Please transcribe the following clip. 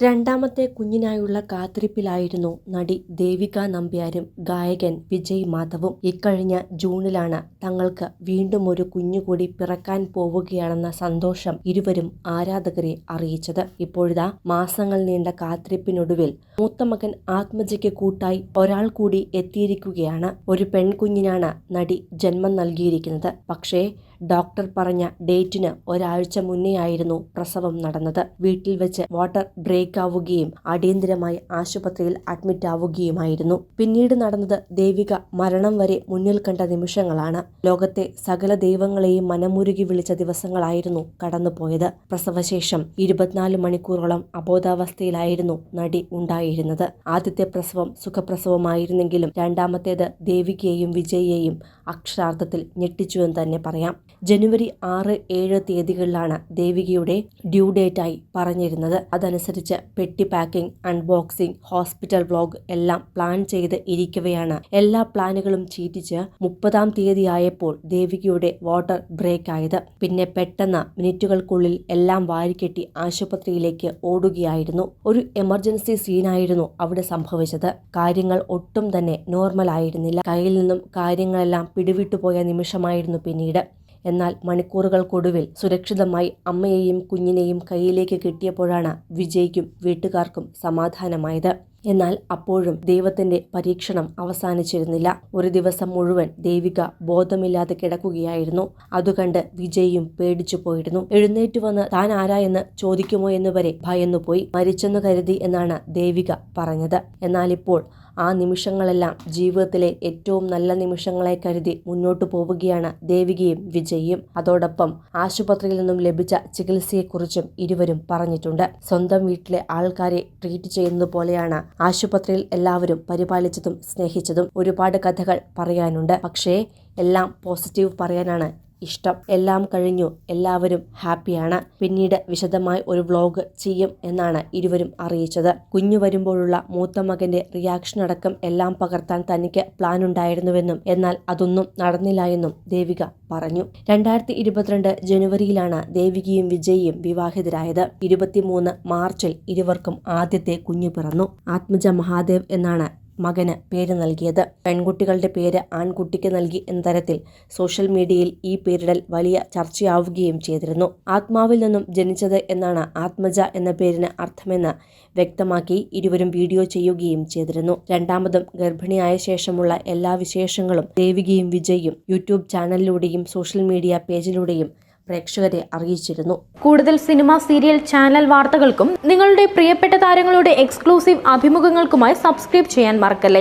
രണ്ടാമത്തെ കുഞ്ഞിനായുള്ള കാത്തിരിപ്പിലായിരുന്നു നടി ദേവിക നമ്പ്യാരും ഗായകൻ വിജയ് മാധവും. ഇക്കഴിഞ്ഞ ജൂണിലാണ് തങ്ങൾക്ക് വീണ്ടും ഒരു കുഞ്ഞുകൂടി പിറക്കാൻ പോവുകയാണെന്ന സന്തോഷം ഇരുവരും ആരാധകരെ അറിയിച്ചത്. ഇപ്പോഴിതാ മാസങ്ങൾ നീണ്ട കാത്തിരിപ്പിനൊടുവിൽ മൂത്ത മകൻ ആത്മജയ്ക്ക് കൂട്ടായി ഒരാൾ കൂടി എത്തിയിരിക്കുകയാണ്. ഒരു പെൺകുഞ്ഞിനാണ് നടി ജന്മം നൽകിയിരിക്കുന്നത്. പക്ഷേ ഡോക്ടർ പറഞ്ഞ ഡേറ്റിന് ഒരാഴ്ച മുന്നെയായിരുന്നു പ്രസവം നടന്നത്. വീട്ടിൽ വെച്ച് വാട്ടർ ബ്രേക്ക് ആവുകയും അടിയന്തരമായി ആശുപത്രിയിൽ അഡ്മിറ്റ് ആവുകയുമായിരുന്നു. പിന്നീട് നടന്നത് ദേവിക മരണം വരെ മുന്നിൽ കണ്ട നിമിഷങ്ങളാണ്. ലോകത്തെ സകല ദൈവങ്ങളെയും മനമുരുകി വിളിച്ച ദിവസങ്ങളായിരുന്നു കടന്നുപോയത്. പ്രസവശേഷം 24 മണിക്കൂറോളം അബോധാവസ്ഥയിലായിരുന്നു നടി ഉണ്ടായിരുന്നത്. ആദ്യത്തെ പ്രസവം സുഖപ്രസവമായിരുന്നെങ്കിലും രണ്ടാമത്തേത് ദേവികയെയും വിജയെയും അക്ഷരാർത്ഥത്തിൽ ഞെട്ടിച്ചുവെന്ന് തന്നെ പറയാം. ജനുവരി 6, 7 തീയതികളിലാണ് ദേവികയുടെ ഡ്യൂ ഡേറ്റായി പറഞ്ഞിരുന്നത്. അതനുസരിച്ച് പെട്ടി പാക്കിംഗ്, അൺബോക്സിംഗ്, ഹോസ്പിറ്റൽ വ്ലോഗ് എല്ലാം പ്ലാൻ ചെയ്ത് ഇരിക്കവെയാണ് എല്ലാ പ്ലാനുകളും ചീറ്റിച്ച് 30-ാം തീയതി ആയപ്പോൾ ദേവികയുടെ വാട്ടർ ബ്രേക്ക് ആയത്. പിന്നെ പെട്ടെന്ന് മിനിറ്റുകൾക്കുള്ളിൽ എല്ലാം വാരിക്കെട്ടി ആശുപത്രിയിലേക്ക് ഓടുകയായിരുന്നു. ഒരു എമർജൻസി സീനായിരുന്നു അവിടെ സംഭവിച്ചത്. കാര്യങ്ങൾ ഒട്ടും തന്നെ നോർമൽ ആയിരുന്നില്ല. കയ്യിൽ നിന്നും കാര്യങ്ങളെല്ലാം പിടിവിട്ടുപോയ നിമിഷമായിരുന്നു പിന്നീട്. എന്നാൽ മണിക്കൂറുകൾക്കൊടുവിൽ സുരക്ഷിതമായി അമ്മയെയും കുഞ്ഞിനെയും കയ്യിലേക്ക് കിട്ടിയപ്പോഴാണ് വിജയ്ക്കും വീട്ടുകാർക്കും സമാധാനമായത്. എന്നാൽ അപ്പോഴും ദൈവത്തിന്റെ പരീക്ഷണം അവസാനിച്ചിരുന്നില്ല. ഒരു ദിവസം മുഴുവൻ ദേവിക ബോധമില്ലാതെ കിടക്കുകയായിരുന്നു. അതുകണ്ട് വിജയും പേടിച്ചു പോയിരുന്നു. എഴുന്നേറ്റ് വന്ന് താൻ ആരാ എന്ന് ചോദിക്കുമോ എന്നുവരെ ഭയന്നുപോയി. മരിച്ചെന്ന് കരുതി എന്നാണ് ദേവിക പറഞ്ഞത്. എന്നാൽ ഇപ്പോൾ ആ നിമിഷങ്ങളെല്ലാം ജീവിതത്തിലെ ഏറ്റവും നല്ല നിമിഷങ്ങളെ കരുതി മുന്നോട്ടു പോവുകയാണ് ദേവികയും വിജയും. അതോടൊപ്പം ആശുപത്രിയിൽ നിന്നും ലഭിച്ച ചികിത്സയെക്കുറിച്ചും ഇരുവരും പറഞ്ഞിട്ടുണ്ട്. സ്വന്തം വീട്ടിലെ ആൾക്കാരെ ട്രീറ്റ് ചെയ്യുന്നത് പോലെയാണ് ആശുപത്രിയിൽ എല്ലാവരും പരിപാലിച്ചതും സ്നേഹിച്ചതും. ഒരുപാട് കഥകൾ പറയാനുണ്ട്. പക്ഷേ എല്ലാം പോസിറ്റീവ് പറയാനാണ് ഇഷ്ടം. എല്ലാം കഴിഞ്ഞു, എല്ലാവരും ഹാപ്പിയാണ്. പിന്നീട് വിശദമായി ഒരു വ്ലോഗ് ചെയ്യും എന്നാണ് ഇരുവരും അറിയിച്ചത്. കുഞ്ഞു വരുമ്പോഴുള്ള മൂത്ത മകന്റെ റിയാക്ഷൻ അടക്കം എല്ലാം പകർത്താൻ തനിക്ക് പ്ലാൻ ഉണ്ടായിരുന്നുവെന്നും എന്നാൽ അതൊന്നും നടന്നില്ല എന്നും ദേവിക പറഞ്ഞു. 2022 ജനുവരിയിലാണ് ദേവികയും വിജയും വിവാഹിതരായത്. 23 മാർച്ചിൽ ഇരുവർക്കും ആദ്യത്തെ കുഞ്ഞു പിറന്നു. ആത്മജ മഹാദേവ് എന്നാണ് മകന് പേര് നൽകിയത്. പെൺകുട്ടികളുടെ പേര് ആൺകുട്ടിക്ക് നൽകി എന്ന തരത്തിൽ സോഷ്യൽ മീഡിയയിൽ ഈ പേരിടൽ വലിയ ചർച്ചയാവുകയും ചെയ്തിരുന്നു. ആത്മാവിൽ നിന്നും ജനിച്ചത് എന്നാണ് ആത്മജ എന്ന പേരിന് അർത്ഥമെന്ന് വ്യക്തമാക്കി ഇരുവരും വീഡിയോ ചെയ്യുകയും ചെയ്തിരുന്നു. രണ്ടാമതും ഗർഭിണിയായ ശേഷമുള്ള എല്ലാ വിശേഷങ്ങളും ദേവികയും വിജയും യൂട്യൂബ് ചാനലിലൂടെയും സോഷ്യൽ മീഡിയ പേജിലൂടെയും പ്രേക്ഷകരെ അറിയിച്ചിരുന്നു. കൂടുതൽ സിനിമ, സീരിയൽ, ചാനൽ വാർത്തകൾക്കും നിങ്ങളുടെ പ്രിയപ്പെട്ട താരങ്ങളുടെ എക്സ്ക്ലൂസീവ് അഭിമുഖങ്ങൾക്കുമായി സബ്സ്ക്രൈബ് ചെയ്യാൻ മറക്കല്ലേ.